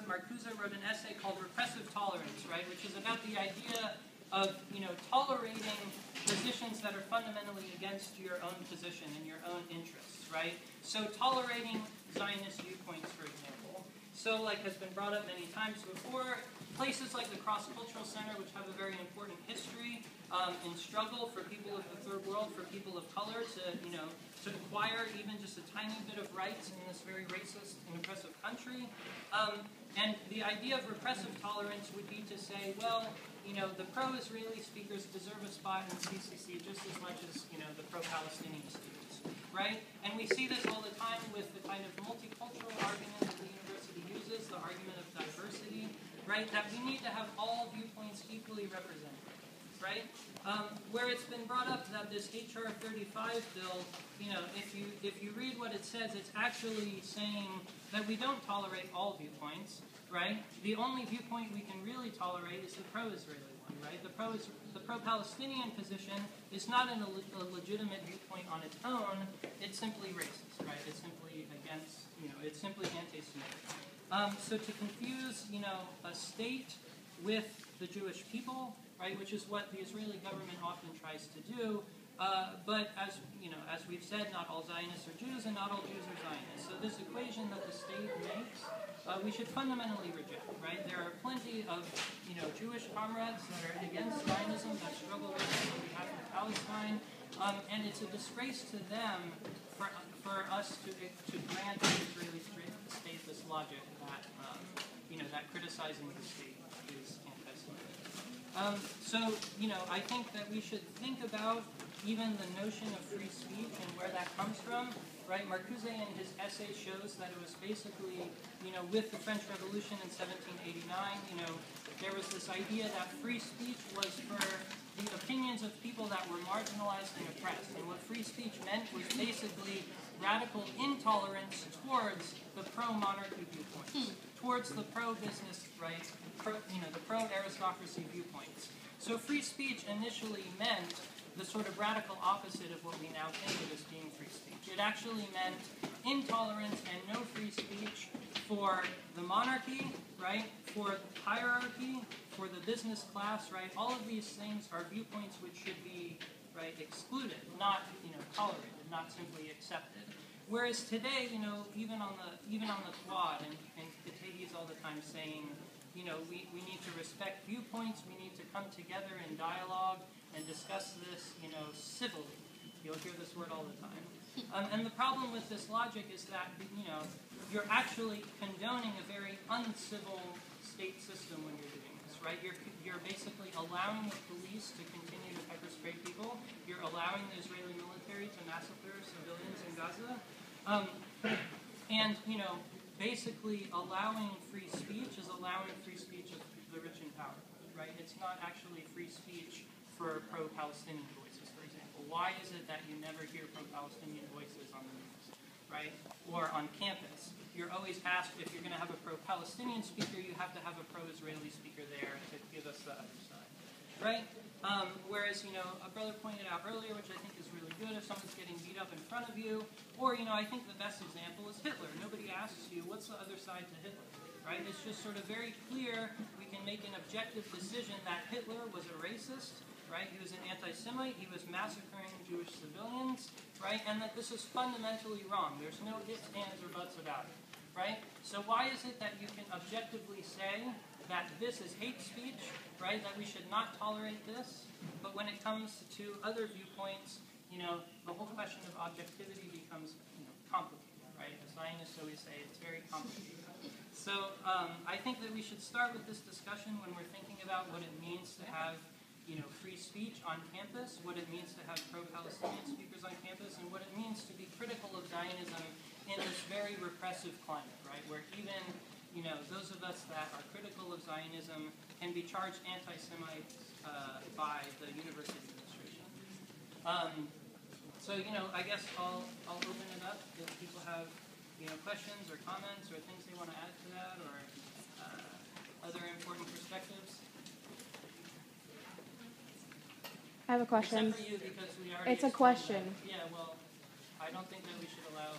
Marcuse wrote an essay called Repressive Tolerance, right, which is about the idea of, tolerating positions that are fundamentally against your own position and your own interests, right? So tolerating Zionist viewpoints, for example. So, like has been brought up many times before, places like the Cross-Cultural Center, which have a very important history in struggle for people of the third world, for people of color to acquire even just a tiny bit of rights in this very racist and oppressive country. And the idea of repressive tolerance would be to say, well, the pro-Israeli speakers deserve a spot in CCC just as much as, the pro-Palestinian speakers, right? And we see this all the time with the kind of multicultural argument that the university uses, the argument of diversity, right? That we need to have all viewpoints equally represented, right? Where it's been brought up that this HR 35 bill, if you read what it says, it's actually saying that we don't tolerate all viewpoints, right? The only viewpoint we can really tolerate is the pro-Israeli one, right? The pro-Palestinian position is not a legitimate viewpoint on its own. It's simply racist, right? It's simply against, it's simply anti-Semitic. So to confuse, a state with the Jewish people, right, which is what the Israeli government often tries to do. But as we've said, not all Zionists are Jews, and not all Jews are Zionists. So this equation that the state makes, we should fundamentally reject. Right? There are plenty of Jewish comrades that are against Zionism, that struggle with it on behalf of Palestine, and it's a disgrace to them for us to grant the Israeli state this logic that that criticizing the state is anti-Semitic. So, I think that we should think about even the notion of free speech and where that comes from, right? Marcuse in his essay shows that it was basically, with the French Revolution in 1789, there was this idea that free speech was for the opinions of people that were marginalized and oppressed. And what free speech meant was basically radical intolerance towards the pro-monarchy viewpoints, towards the pro-business, right, the pro-aristocracy viewpoints. So free speech initially meant the sort of radical opposite of what we now think of as being free speech. It actually meant intolerance and no free speech for the monarchy, right, for hierarchy, for the business class, right. All of these things are viewpoints which should be, right, excluded, not, tolerated, not simply accepted. Whereas today, even on the quad, and Katehi's all the time saying, we need to respect viewpoints, we need to come together in dialogue and discuss this, civilly. You'll hear this word all the time. And the problem with this logic is that, you're actually condoning a very uncivil state system when you're doing this, right? You're basically allowing the police to continue to pepper spray people. You're allowing the Israeli military to massacre civilians in Gaza. And, basically allowing free speech is allowing free speech of the rich and powerful, right? It's not actually free speech for pro-Palestinian voices, for example. Why is it that you never hear pro-Palestinian voices on the news, right? Or on campus. You're always asked if you're going to have a pro-Palestinian speaker, you have to have a pro-Israeli speaker there to give us the other side, right? Whereas, a brother pointed out earlier, which I think is really good, if someone's getting beat up in front of you, or, I think the best example is Hitler. Nobody asks you, what's the other side to Hitler, right? It's just sort of very clear we can make an objective decision that Hitler was a racist, right? He was an anti-Semite, he was massacring Jewish civilians, right? And that this is fundamentally wrong. There's no ifs, ands, or buts about it, right? So why is it that you can objectively say that this is hate speech, right, that we should not tolerate this, but when it comes to other viewpoints, the whole question of objectivity becomes, complicated, right? As Zionists always say, it's very complicated. So I think that we should start with this discussion when we're thinking about what it means to have, free speech on campus, what it means to have pro-Palestinian speakers on campus, and what it means to be critical of Zionism in this very repressive climate, right, where even those of us that are critical of Zionism can be charged anti-Semites by the university administration. So, I guess I'll open it up if people have, questions or comments or things they want to add to that or other important perspectives. I have a question. Except for you, because we already... It's a question. Yeah, well, I don't think that we should allow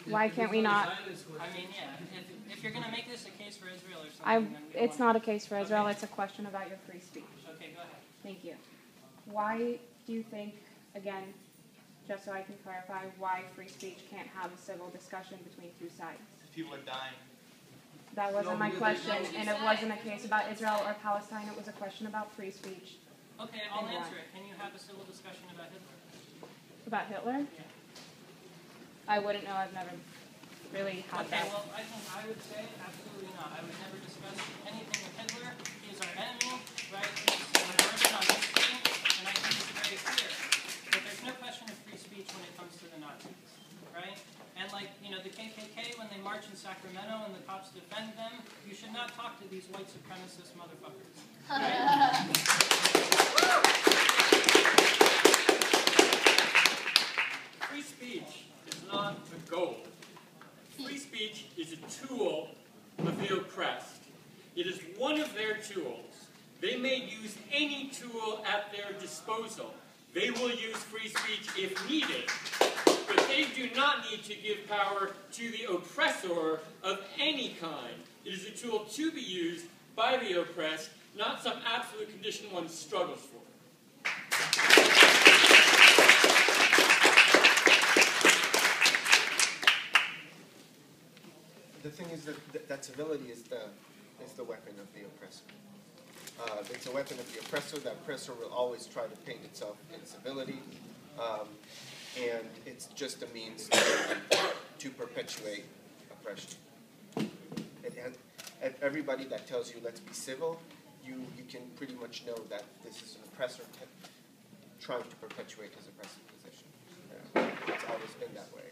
Why can't we not? I mean, yeah, if you're going to make this a case for Israel or something, then we It's not a case for Israel. Okay. It's a question about your free speech. Okay, go ahead. Thank you. Why do you think, again, just so I can clarify, why free speech can't have a civil discussion between two sides? People are dying. That wasn't my question, and it wasn't a case about Israel or Palestine. It was a question about free speech. Okay, I'll answer it. Can you have a civil discussion about Hitler? About Hitler? Yeah. I wouldn't know. I've never really had Okay, that. well, I would say absolutely not. I would never discuss anything with Hitler. He is our enemy, right? He's an origin on history, and I think it's very clear. But there's no question of free speech when it comes to the Nazis, right? And like, you know, the KKK, when they march in Sacramento and the cops defend them, you should not talk to these white supremacist motherfuckers. Right? Free speech is not the goal. Free speech is a tool of the oppressed. It is one of their tools. They may use any tool at their disposal. They will use free speech if needed, but they do not need to give power to the oppressor of any kind. It is a tool to be used by the oppressed, not some absolute condition one struggles for. The thing is that civility is the weapon of the oppressor. It's a weapon of the oppressor. The oppressor will always try to paint itself in civility, and it's just a means to perpetuate oppression. Everybody that tells you let's be civil, you can pretty much know that this is an oppressor trying to perpetuate his oppressive position. It's always been that way.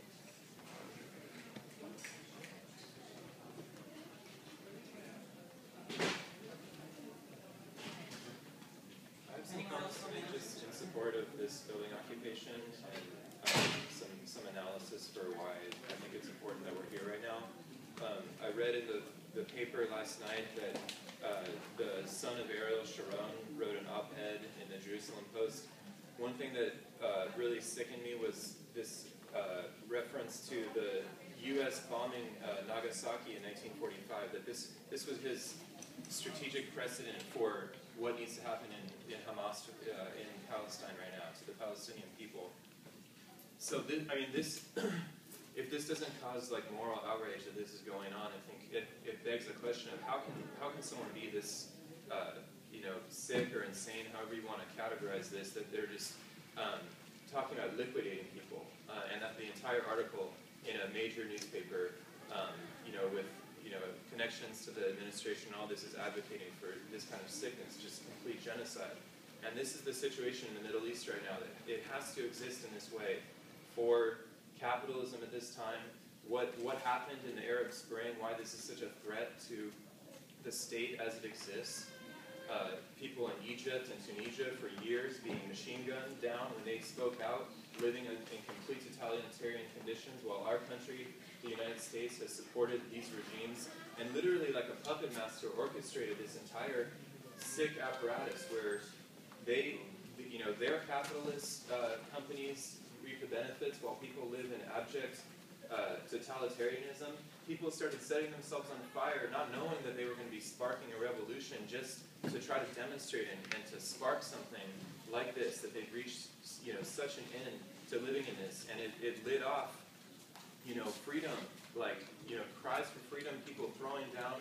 Just in support of this building occupation and some analysis for why I think it's important that we're here right now. I read in the paper last night that the son of Ariel Sharon wrote an op-ed in the Jerusalem Post. One thing that really sickened me was this reference to the U.S. bombing Nagasaki in 1945, that this was his strategic precedent for what needs to happen in Hamas, in Palestine right now, to the Palestinian people. So, if this doesn't cause like moral outrage that this is going on, I think it begs the question of how can someone be this, sick or insane, however you want to categorize this, that they're just talking about liquidating people, and that the entire article in a major newspaper, with connections to the administration, all this is advocating for this kind of sickness, just complete genocide. And this is the situation in the Middle East right now, that it has to exist in this way for capitalism at this time. What happened in the Arab Spring, why this is such a threat to the state as it exists. People in Egypt and Tunisia for years being machine gunned down when they spoke out, living in complete totalitarian conditions, while our country, the United States, has supported these regimes and literally like a puppet master orchestrated this entire sick apparatus where their capitalist companies reap the benefits while people live in abject totalitarianism. People started setting themselves on fire, not knowing that they were going to be sparking a revolution, just to try to demonstrate and to spark something like this, that they've reached such an end to living in this, and it lit off freedom, cries for freedom, people throwing down,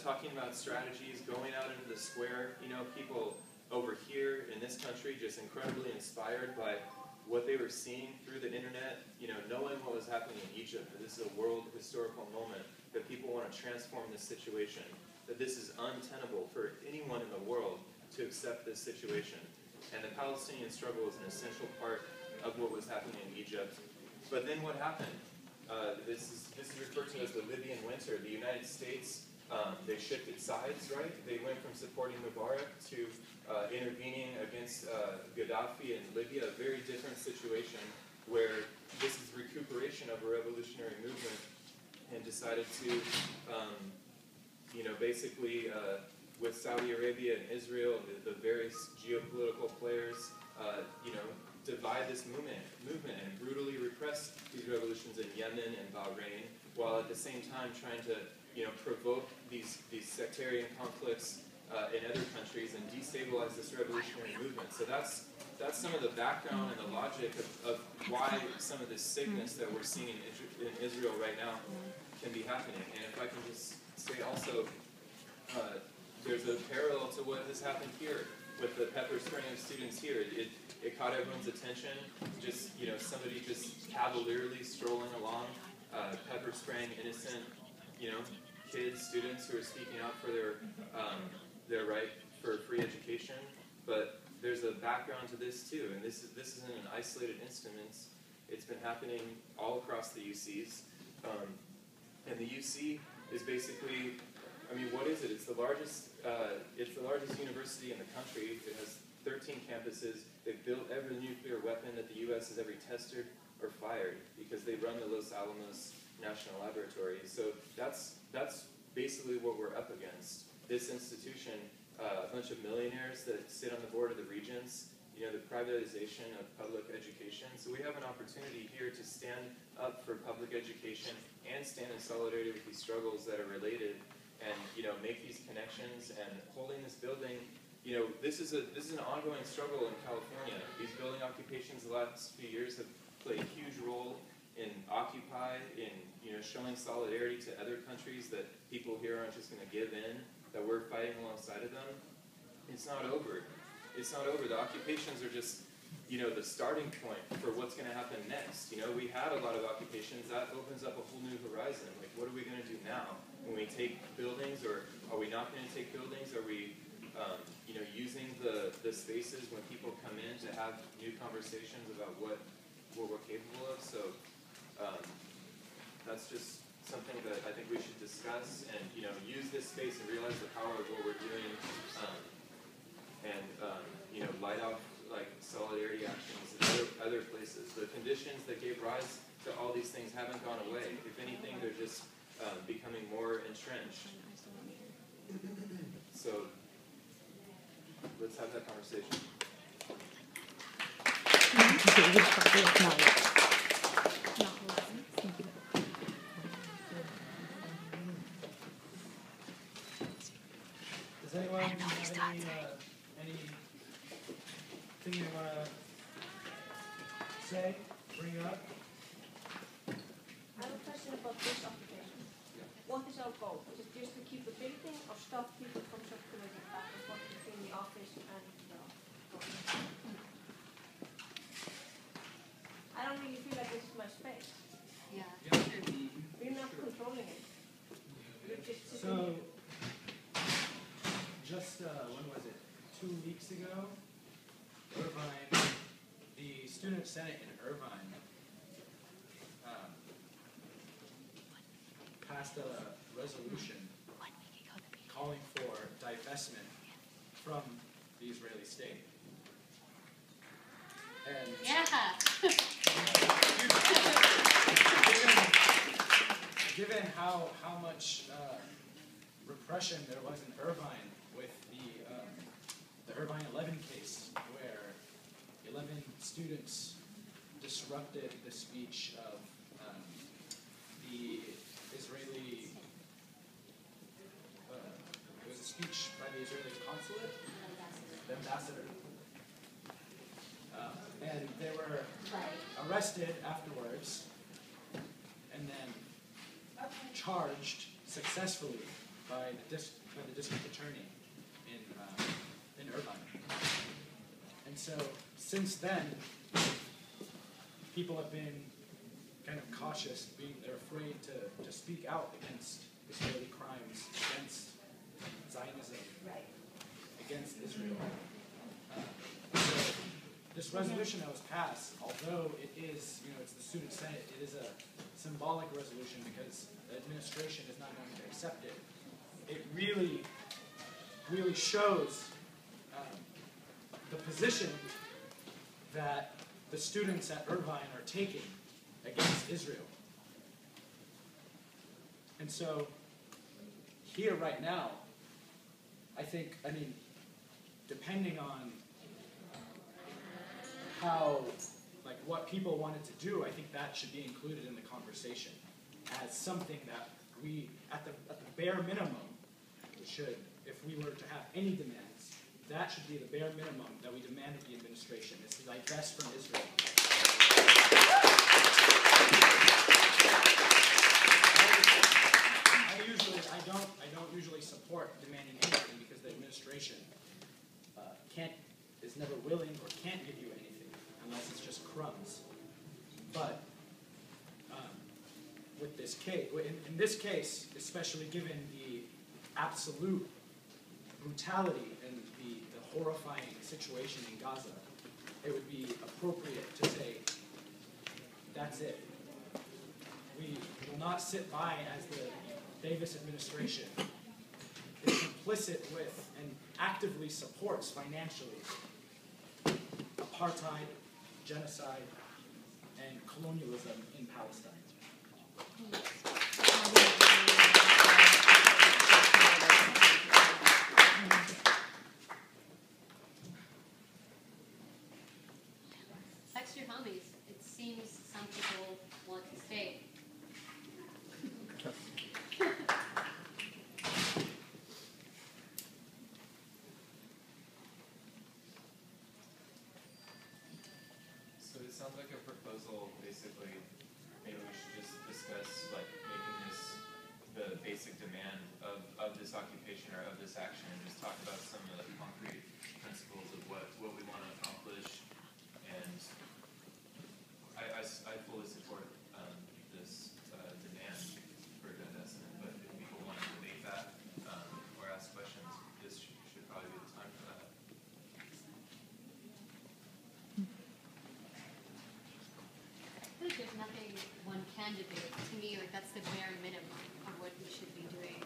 talking about strategies, going out into the square, people over here in this country just incredibly inspired by what they were seeing through the internet, knowing what was happening in Egypt, that this is a world historical moment, that people want to transform this situation, that this is untenable for anyone in the world to accept this situation. And the Palestinian struggle is an essential part of what was happening in Egypt. But then what happened? This is referred to as the Libyan winter. The United States, they shifted sides, right? They went from supporting Mubarak to intervening against Gaddafi in Libya, a very different situation where this is recuperation of a revolutionary movement, and decided to, basically with Saudi Arabia and Israel, the various geopolitical players, divide this movement and brutally repress these revolutions in Yemen and Bahrain, while at the same time trying to provoke these sectarian conflicts in other countries and destabilize this revolutionary movement. So that's some of the background and the logic of why some of this sickness that we're seeing in Israel right now can be happening. And if I can just say also, there's a parallel to what has happened here with the pepper spraying of students here. It caught everyone's attention. Just somebody just cavalierly strolling along, pepper spraying innocent, kids, students who are speaking out for their right for free education. But there's a background to this too, and this isn't an isolated instance. It's been happening all across the UCs, and the UC is basically, what is it? It's the largest university in the country. It has 13 campuses. They've built every nuclear weapon that the U.S. has ever tested or fired because they run the Los Alamos National Laboratory. So that's basically what we're up against. This institution, a bunch of millionaires that sit on the board of the regents, the privatization of public education. So we have an opportunity here to stand up for public education and stand in solidarity with these struggles that are related, and make these connections. And holding this building, this is an ongoing struggle in California. These building occupations the last few years have played a huge role in Occupy, in showing solidarity to other countries that people here aren't just going to give in, that we're fighting alongside of them. It's not over. It's not over. The occupations are just, the starting point for what's going to happen next. We had a lot of occupations. That opens up a whole new horizon. Like, what are we going to do now? When we take buildings, or are we not going to take buildings? Are we, using the spaces when people come in to have new conversations about what we're capable of? So that's just something that I think we should discuss and, use this space and realize the power of what we're doing, and light off like solidarity actions in other places. The conditions that gave rise to all these things haven't gone away. If anything, they're just becoming more entrenched. So let's have that conversation. Does anyone have anything you want to say, bring up? I have a question about this occupation. What is our goal? Is it just to keep the building or stop people from circulating back and forth between the office and the government? I don't really feel like this is my space. Yeah. We're not controlling it. We're just sitting So, here. just, when was it? 2 weeks ago, Irvine, the Student Senate in Irvine passed a resolution calling for divestment from the Israeli state. And given how much repression there was in Irvine with the Irvine 11 case, where 11 students disrupted the speech of the Israeli, it was a speech by the Israeli consulate, the ambassador. And they were arrested afterwards and then charged successfully by the district attorney in Irvine. And so since then, people have been kind of cautious, they're afraid to speak out against Israeli crimes, against Zionism, against Israel. So this resolution that was passed, although it is, it's the Student Senate, it is a symbolic resolution because the administration is not going to accept it. It really, really shows the position that the students at Irvine are taking against Israel. And so, here right now, I mean, depending on how, like what people wanted to do, I think that should be included in the conversation as something that we, at the bare minimum, should, if we were to have any demands, that should be the bare minimum that we demand of the administration, is to divest from Israel. I don't usually support demanding anything because the administration is never willing or can't give you anything unless it's just crumbs. But with this case, in this case, especially given the absolute brutality and the horrifying situation in Gaza, it would be appropriate to say, that's it. We will not sit by as the Davis administration is complicit with and actively supports financially apartheid, genocide, and colonialism in Palestine. Text your homies. It seems some people want to stay. So it sounds like a proposal, basically, maybe we should just discuss, like, making this the basic demand of this occupation or of this action, and just talk about some of the concrete principles of what we want to accomplish. And I fully support this demand for divestment, but if people want to debate that or ask questions, this should probably be the time for that. I feel like there's nothing one can debate. To me, like that's the bare minimum of what we should be doing.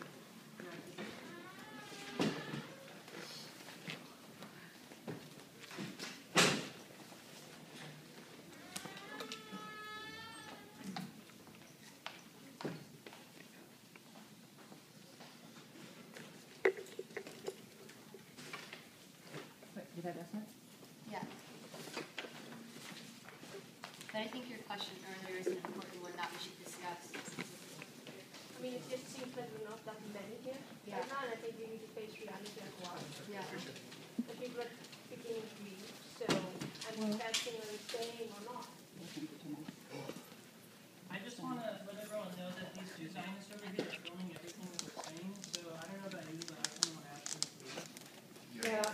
Yeah. But I think your question earlier is an important one that we should discuss. I mean, it just seems like we're not that many here right now, and I think we need to face reality as well. Yeah. The people are beginning to leave, so I'm testing whether they're staying or not. I just want to let everyone know that these two Zionists over here are filming everything that we're saying, so I don't know about you, but I kind of want to ask them to leave. Yeah.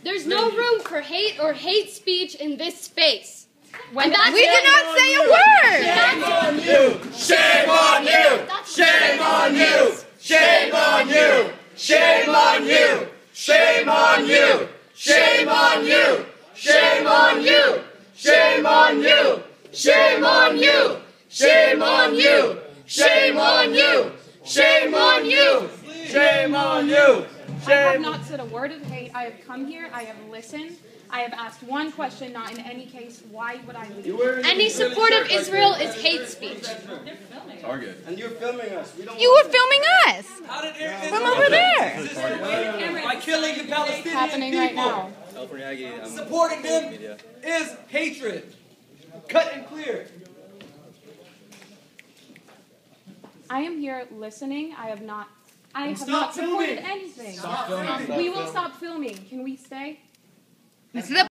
There's no room for hate or hate speech in this space. We did not say a word! Shame on you! Shame on you! Shame on you! Shame on you! Shame on you! Shame on you! Shame on you! Shame on you! Shame on you! Shame on you! Shame on you! Shame on you! Shame on you! Shame on you! I have not said a word of hate. I have come here. I have listened. I have asked one question, not in any case, why would I leave? Any support of Israel is hate speech. Target. And you're filming us. You were filming us! How did From over there! by killing the Palestinian Happening right now. supporting them is hatred. Cut and clear. I am here listening. I have not Stop supported filming. anything. Stop filming. We will stop filming. Can we stay? This is a